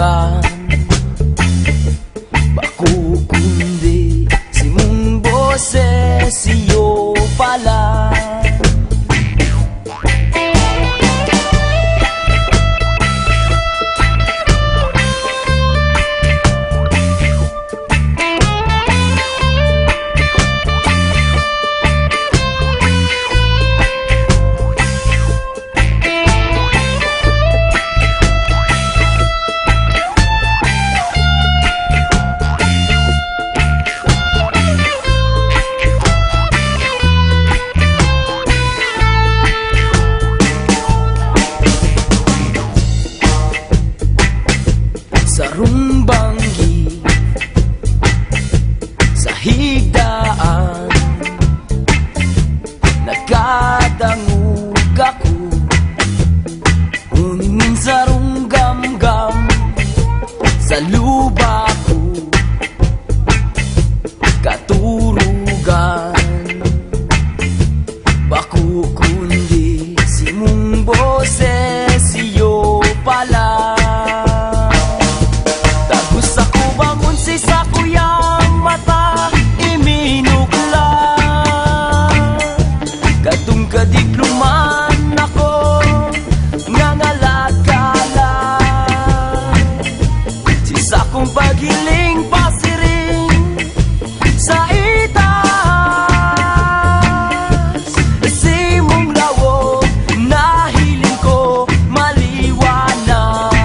katurugan. Baku kundi si mong boses iyo pala. Sa rumbanggi, sa higdaan, nagkadangog ako. Humingin sa runggam-gam, sa luba ko, katurugan. Baku kundi si mong boses iyo pala. Sa kuyang mata iminukla, kadung kadikluman ako ngangalagala. Sisa kong paghiling pasiring sa itas, si mong lawog na hiling ko maliwanag.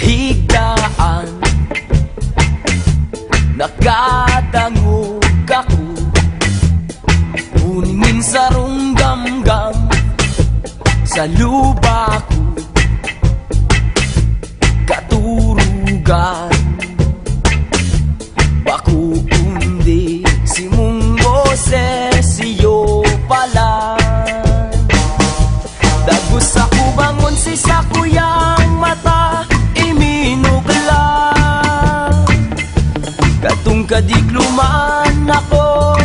Higdaan, nakadangog ako. Huningin sa runggam-gam, sa luba ko, katurugan. Baku kundi si mong boses iyo pala. Dagos ako bangon si sa kuyang mata iminukla, katong kadikluman ako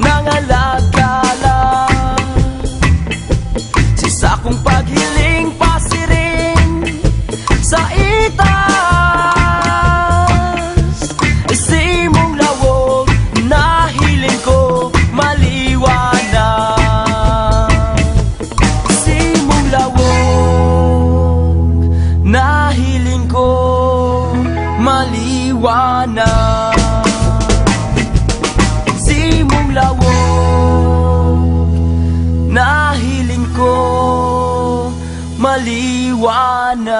nangalagala. Sisa kong paghiling pasiring sa itas, si mong lawog na hiling ko maliwanag. Si mong lawog na hiling ko maliwanag. Si mong lawog na hiling ko maliwanag.